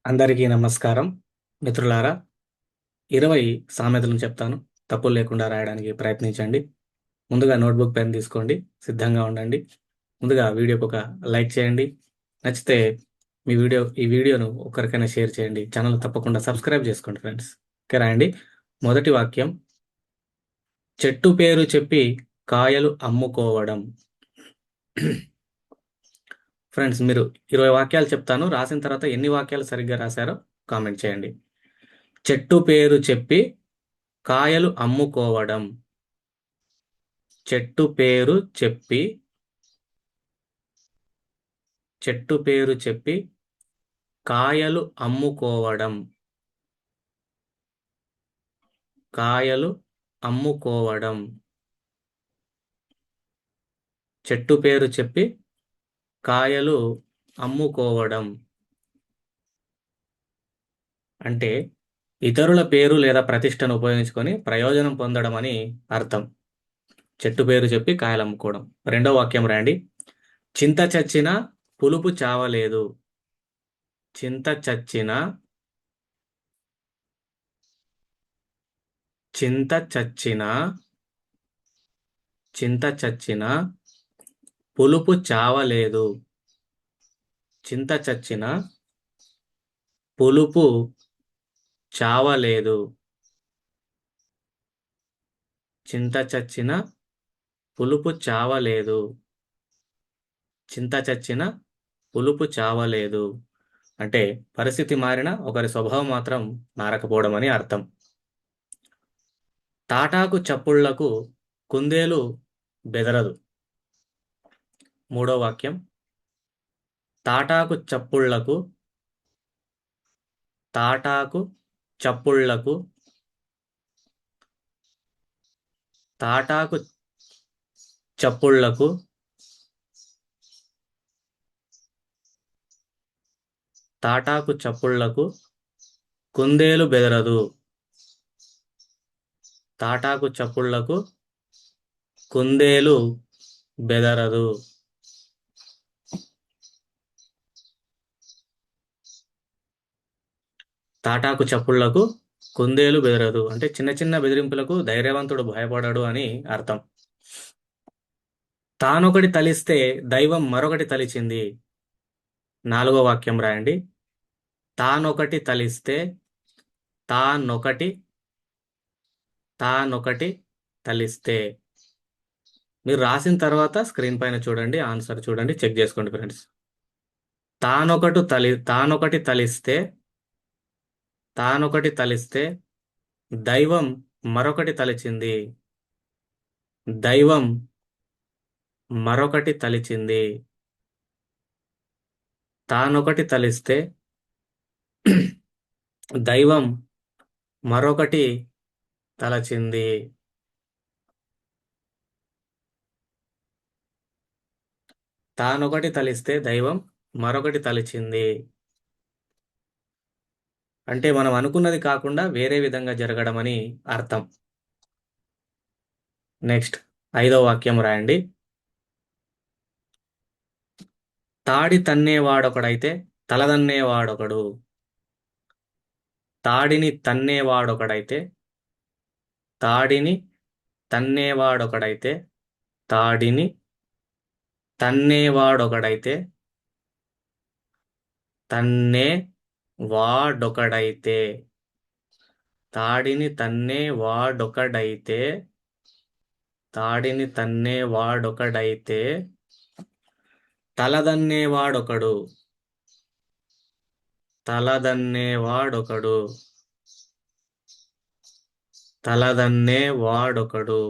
అందరికీ నమస్కారం మిత్రులారా. 20 సామెతలను చెప్తాను. తప్పులు లేకుండా రాయడానికి ప్రయత్నించండి. ముందుగా నోట్బుక్ పెన్ తీసుకోండి, సిద్ధంగా ఉండండి. ముందుగా వీడియోకి ఒక లైక్ చేయండి. నచ్చితే ఈ వీడియోను ఒకరికైనా షేర్ చేయండి. ఛానల్ తప్పకుండా సబ్స్క్రైబ్ చేసుకోండి ఫ్రెండ్స్. ఓకే, రాయండి. మొదటి వాక్యం, చెట్టు పేరు చెప్పి కాయలు అమ్ముకోవడం. ఫ్రెండ్స్, మీరు 20 వాక్యాలు చెప్తాను. రాసిన తర్వాత ఎన్ని వాక్యాలు సరిగ్గా రాశారో కామెంట్ చేయండి. చెట్టు పేరు చెప్పి కాయలు అమ్ముకోవడం. చెట్టు పేరు చెప్పి కాయలు అమ్ముకోవడం. కాయలు అమ్ముకోవడం. చెట్టు పేరు చెప్పి కాయలు అమ్ముకోవడం అంటే ఇతరుల పేరు లేదా ప్రతిష్టను ఉపయోగించుకొని ప్రయోజనం పొందడం అని అర్థం. చెట్టు పేరు చెప్పి కాయలు అమ్ముకోవడం. రెండో వాక్యం రాయండి. చింత చచ్చిన పులుపు చావలేదు. చింత చచ్చిన చింత చచ్చిన చింత చచ్చిన పులుపు చావలేదు. చింత చచ్చిన పులుపు చావలేదు. చింత చచ్చిన పులుపు చావలేదు. చింత చచ్చిన పులుపు చావలేదు అంటే పరిస్థితి మారినా ఒకరి స్వభావం మాత్రం మారకపోవడం అని అర్థం. తాటాకు చప్పుళ్లకు కుందేలు బెదరదు. మూడో వాక్యం, తాటాకు చప్పుళ్లకు తాటాకు చప్పుళ్లకు తాటాకు చప్పుళ్లకు తాటాకు చప్పుళ్లకు కుందేలు బెదరదు. తాటాకు చప్పుళ్లకు కుందేలు బెదరదు. తాటాకు చప్పుళ్లకు కుందేలు బెదరదు అంటే చిన్న చిన్న బెదిరింపులకు ధైర్యవంతుడు భయపడడు అని అర్థం. తానొకటి తలిస్తే దైవం మరొకటి తలిచింది. నాలుగో వాక్యం రాయండి. తానొకటి తలిస్తే తానొకటి తానొకటి తలిస్తే. మీరు రాసిన తర్వాత స్క్రీన్ పైన చూడండి, ఆన్సర్ చూడండి, చెక్ చేసుకోండి ఫ్రెండ్స్. తానొకటి తలిస్తే దైవం మరొకటి తలిచింది. దైవం మరొకటి తలిచింది. తానొకటి తలిస్తే దైవం మరొకటి తలచింది. తానొకటి తలిస్తే దైవం మరొకటి తలిచింది అంటే మనం అనుకున్నది కాకుండా వేరే విధంగా జరగడం అని అర్థం. నెక్స్ట్, ఐదో వాక్యం రాయండి. తాడి తన్నేవాడొకడైతే తలదన్నేవాడొకడు. తాడిని తన్నేవాడొకడైతే తాడిని తన్నేవాడొకడైతే తాడిని తన్నేవాడొకడైతే తన్నే వాడొకడైతే తాడిని తన్నేవాడొకడైతే తాడిని తన్నేవాడొకడైతే తలదన్నేవాడొకడు. తలదన్నేవాడొకడు. తలదన్నేవాడొకడు.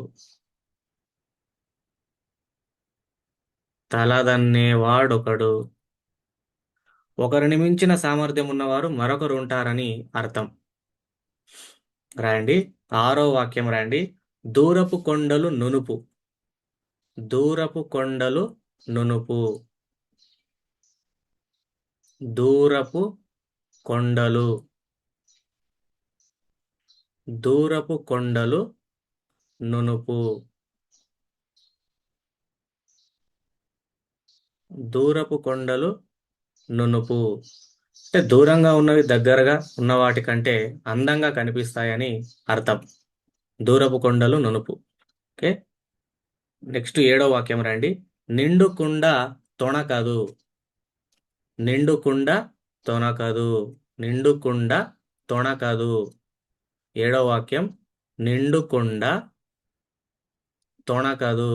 తలదన్నేవాడొకడు. ఒకరిని మించిన సామర్థ్యం ఉన్నవారు మరొకరు ఉంటారని అర్థం. రాయండి. ఆరో వాక్యం రాయండి. దూరపు కొండలు నునుపు. దూరపు కొండలు నునుపు. దూరపు కొండలు. దూరపు కొండలు నునుపు. దూరపు కొండలు నునుపు అంటే దూరంగా ఉన్నవి దగ్గరగా ఉన్న వాటి కంటే అందంగా కనిపిస్తాయని అర్థం. దూరపు కొండలు నునుపు. ఓకే, నెక్స్ట్ 7వ వాక్యం రండి. నిండుకుండ తొణకదు. నిండుకుండ తొణకదు. నిండుకుండ తొణకదు. 7వ వాక్యం నిండుకుండ తొణకదు.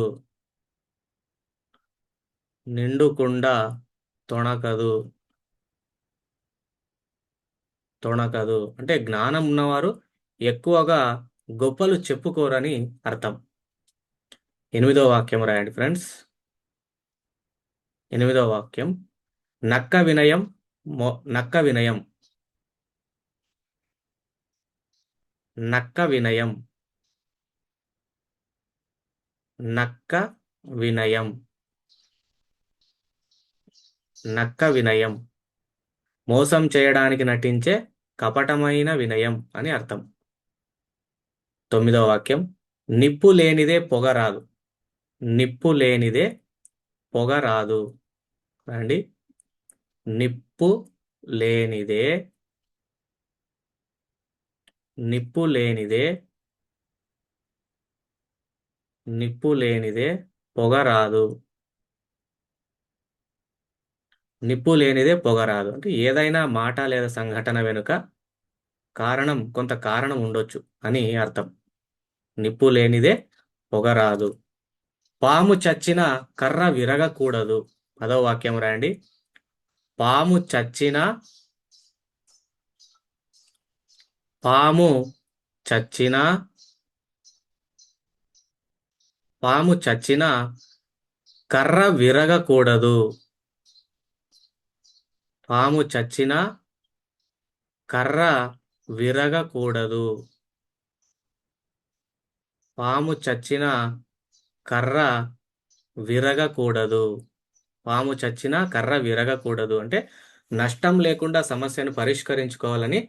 నిండుకుండ తొణకదు. తొణకదు అంటే జ్ఞానం ఉన్నవారు ఎక్కువగా గొప్పలు చెప్పుకోరని అర్థం. 8వ వాక్యం రాయండి ఫ్రెండ్స్. 8వ వాక్యం నక్క వినయం. నక్క వినయం. నక్క వినయం. నక్క వినయం. నక్క వినయం మోసం చేయడానికి నటించే కపటమైన వినయం అని అర్థం. 9వ వాక్యం నిప్పు లేనిదే పొగ రాదు. నిప్పు లేనిదే పొగ రాదు. రండి. నిప్పు లేనిదే నిప్పు లేనిదే నిప్పు లేనిదే పొగ రాదు. నిప్పు లేనిదే పొగ రాదు అంటే ఏదైనా మాట లేదా సంఘటన వెనుక కొంత కారణం ఉండొచ్చు అని అర్థం. నిప్పు లేనిదే పొగ రాదు. పాము చచ్చిన కర్ర విరగకూడదు. 10వ వాక్యం రాయండి. పాము చచ్చిన పాము చచ్చిన పాము చచ్చిన కర్ర విరగకూడదు. పాము చచ్చిన కర్ర విరగకూడదు. పాము చచ్చిన కర్ర విరగకూడదు. పాము చచ్చిన కర్ర విరగకూడదు అంటే నష్టం లేకుండా సమస్యను పరిష్కరించుకోవాలని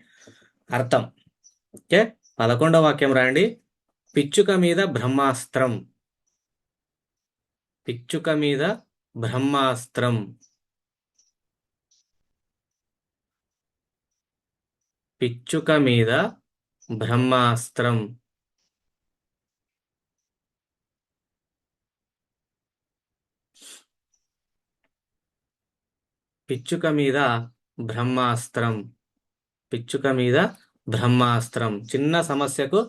అర్థం. ఓకే, 11వ వాక్యం రాయండి. పిచ్చుక మీద బ్రహ్మాస్త్రం. పిచ్చుక మీద బ్రహ్మాస్త్రం. పిచ్చుక మీద బ్రహ్మాస్త్రం. పిచ్చుక మీద బ్రహ్మాస్త్రం. పిచ్చుక మీద బ్రహ్మాస్త్రం చిన్న సమస్యకు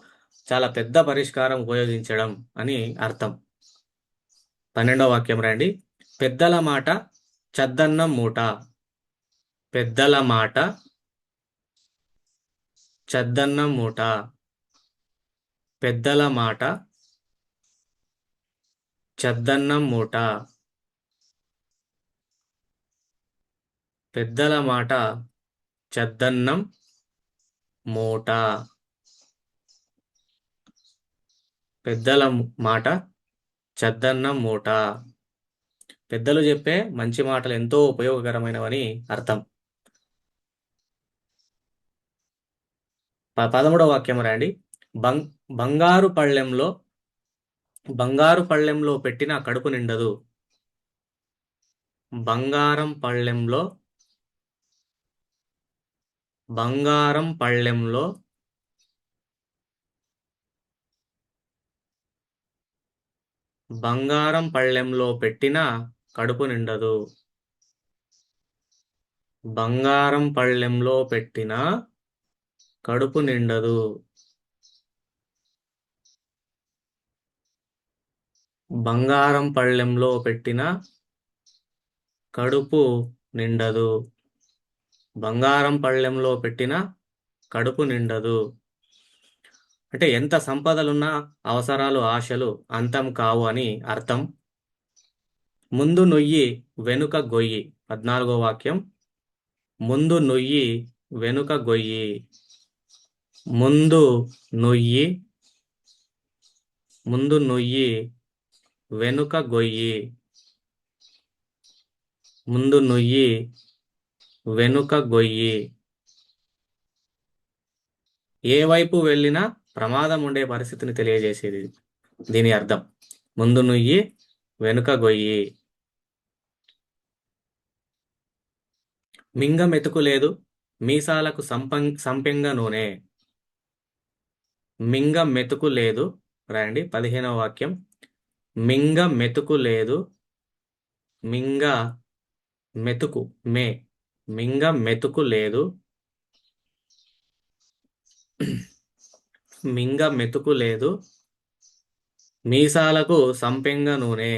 చాలా పెద్ద పరిష్కారం ఉపయోగించడం అని అర్థం. 12వ వాక్యం రండి. పెద్దల మాట చద్దన్నం మూట. పెద్దల మాట చద్దన్నం మూట. పెద్దల మాట చద్దన్నం మూట. పెద్దల మాట చద్దన్నం మూట. పెద్దల మాట చద్దన్నం మూట. పెద్దలు చెప్పే మంచి మాటలు ఎంతో ఉపయోగకరమైనవని అర్థం. 13వ వాక్యం రాయండి. బంగారు పళ్ళెంలో బంగారు పళ్ళెంలో పెట్టిన కడుపు నిండదు. బంగారం పళ్ళెంలో బంగారం పళ్ళెంలో బంగారం పళ్ళెంలో పెట్టిన కడుపు నిండదు. బంగారం పళ్ళెంలో పెట్టిన కడుపు నిండదు. బంగారం పళ్ళెంలో పెట్టిన కడుపు నిండదు. బంగారం పళ్ళెంలో పెట్టిన కడుపు నిండదు అంటే ఎంత సంపదలున్నా అవసరాలు ఆశలు అంతం కావు అని అర్థం. ముందు నుయ్యి వెనుక గొయ్యి. 14వ వాక్యం ముందు నుయ్యి వెనుక గొయ్యి. ముందు నుయ్యి వెనుక గొయ్యి. ముందు నుయ్యి వెనుక గొయ్యి. ఏ వైపు వెళ్ళినా ప్రమాదం ఉండే పరిస్థితిని తెలియజేసేది దీని అర్థం. ముందు నుయ్యి వెనుక గొయ్యి. మింగ మెతుకు లేదు, మీసాలకు సంపెంగ నూనె. మింగ మెతుకు లేదు, రాయండి 15వ వాక్యం. మింగ మెతుకు లేదు, మింగ మెతుకు మే మింగ మెతుకు లేదు, మింగ మెతుకు లేదు, మీసాలకు సంపెంగ నూనె.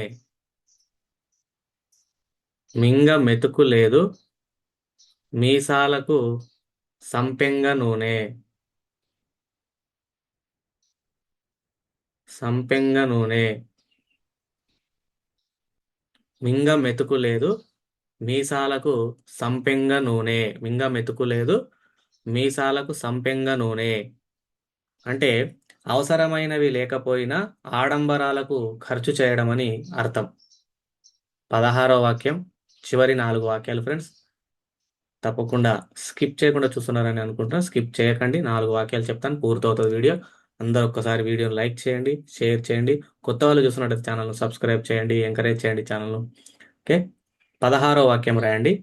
మింగ మెతుకు లేదు, మీసాలకు సంపెంగ నూనె. సంపెంగ నూనె. మింగ మెతుకు లేదు, మీసాలకు సంపెంగ నూనె. మింగ మెతుకు లేదు, మీసాలకు సంపెంగ నూనె. అంటే అవసరమైనవి లేకపోయినా ఆడంబరాలకు ఖర్చు చేయడమని అర్థం. 16వ వాక్యం, చివరి 4 వాక్యాలు ఫ్రెండ్స్. తప్పకుండా స్కిప్ చేయకుండా చూస్తున్నారని అనుకుంటున్నా. స్కిప్ చేయకండి, 4 వాక్యాలు చెప్తాను, పూర్తవుతుంది వీడియో. అందరూ ఒక్కసారి వీడియోని లైక్ చేయండి, షేర్ చేయండి. కొత్త వాళ్ళు చూస్తున్నట్టు ఛానల్ను సబ్స్క్రైబ్ చేయండి, ఎంకరేజ్ చేయండి ఛానల్ను. ఓకే, 16వ వాక్యం రాయండి.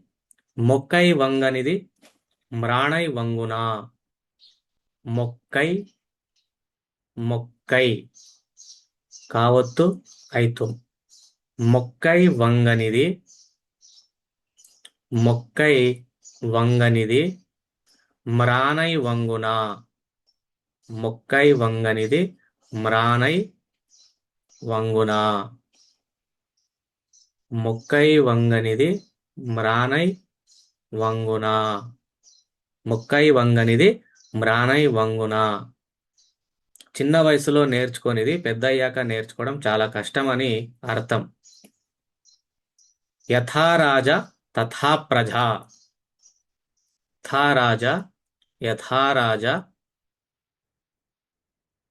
మొక్కై వంగనిది మ్రాణై వంగునా. మొక్కై మొక్కై కావత్తు ఐతు. మొక్కై వంగనిది, మొక్కై వంగనిది మ్రానై వంగునా. మొక్కై వంగనిది మ్రానై వంగునా. మొక్కై వంగనిది మ్రానై వంగునా. మొక్కై వంగనిది మ్రానై వంగునా. చిన్న వయసులో నేర్చుకొనిది పెద్దయ్యాక నేర్చుకోవడం చాలా కష్టమని అర్థం. యథా రాజా తథా ప్రజా. యథా రాజా, యథా రాజా.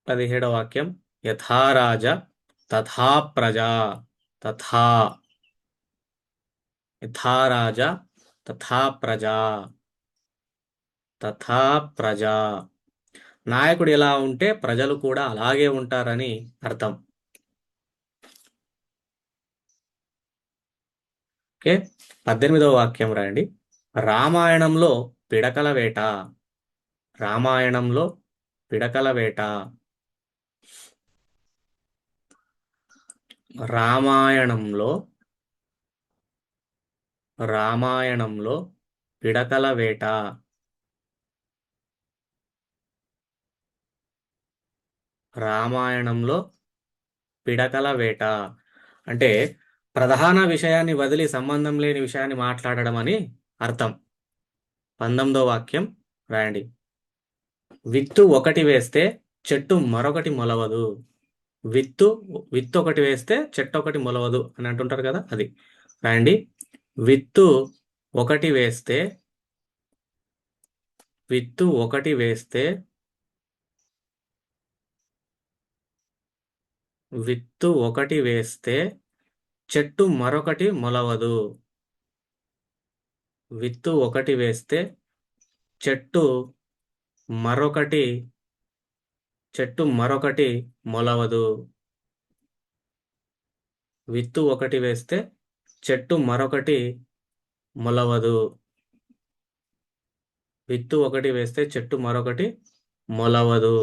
17వ వాక్యం. యథా రాజా తథా ప్రజా. తథా. యథా రాజా తథా ప్రజా. తథా ప్రజా. నాయకుడు ఎలా ఉంటే ప్రజలు కూడా అలాగే ఉంటారని అర్థం. ఓకే, 18వ వాక్యం రాయండి. రామాయణంలో పిడకల వేట. రామాయణంలో పిడకల వేట. రామాయణంలో రామాయణంలో పిడకల వేట. రామాయణంలో పిడకల వేట అంటే ప్రధాన విషయాన్ని వదిలి సంబంధం లేని విషయాన్ని మాట్లాడడం అని అర్థం. 19వ వాక్యం రాయండి. విత్తు ఒకటి వేస్తే చెట్టు మరొకటి మొలవదు. విత్తు విత్తు ఒకటి వేస్తే చెట్టు ఒకటి మొలవదు అని అంటుంటారు కదా, అది రాయండి. విత్తు ఒకటి వేస్తే, విత్తు ఒకటి వేస్తే, విత్తు ఒకటి వేస్తే చెట్టు మరొకటి మొలవదు. విత్తు ఒకటి వేస్తే చెట్టు మరొకటి మొలవదు. విత్తు ఒకటి వేస్తే చెట్టు మరొకటి మొలవదు. విత్తు ఒకటి వేస్తే చెట్టు మరొకటి మొలవదు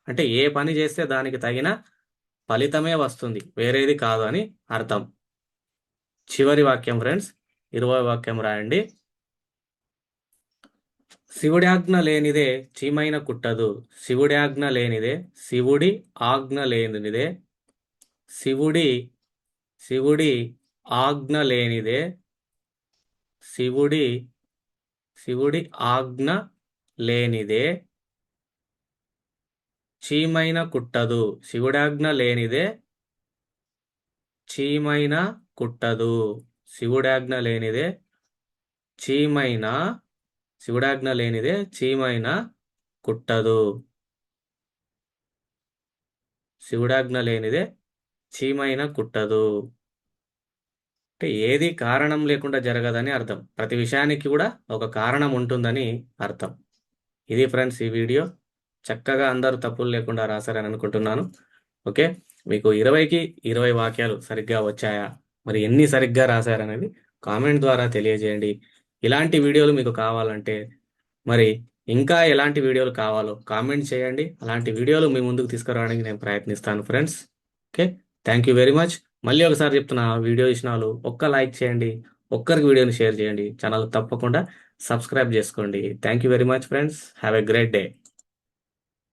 అంటే ఏ పని చేస్తే దానికి తగిన ఫలితమే వస్తుంది, వేరేది కాదు అని అర్థం. చివరి వాక్యం ఫ్రెండ్స్, 20వ వాక్యం రాయండి. శివుడి ఆజ్ఞ లేనిదే చీమైన కుట్టదు. శివుడి ఆజ్ఞ లేనిదే, శివుడి ఆజ్ఞ లేనిదే, శివుడి శివుడి ఆజ్ఞ లేనిదే, శివుడి ఆజ్ఞ లేనిదే చీమైన కుట్టదు. శివుడాజ్ఞ లేనిదే చీమైన కుట్టదు. శివుడాజ్ఞ లేనిదే చీమైన శివుడాజ్ఞ లేనిదే చీమైన కుట్టదు. శివుడాజ్ఞ లేనిదే చీమైన కుట్టదు అంటే ఏది కారణం లేకుండా జరగదని అర్థం. ప్రతి విషయానికి కూడా ఒక కారణం ఉంటుందని అర్థం. ఇది ఫ్రెండ్స్ ఈ వీడియో. చక్కగా అందరూ తప్పులు లేకుండా రాశారని అనుకుంటున్నాను. ఓకే, మీకు 20కి 20 వాక్యాలు సరిగ్గా వచ్చాయా, మరి ఎన్ని సరిగ్గా రాశారనేది కామెంట్ ద్వారా తెలియజేయండి. ఇలాంటి వీడియోలు మీకు కావాలంటే మరి ఇంకా ఎలాంటి వీడియోలు కావాలో కామెంట్ చేయండి. అలాంటి వీడియోలు మీ ముందుకు తీసుకురావడానికి నేను ప్రయత్నిస్తాను friends. Okay, thank you very much. మళ్ళీ ఒకసారి చెప్తున్నా, వీడియో ఇచ్చినాలు ఒక్క లైక్ చేయండి, ఒక్కరికి వీడియోని షేర్ చేయండి, ఛానల్ తప్పకుండా సబ్స్క్రైబ్ చేసుకోండి. Thank you very much friends. Have a great day.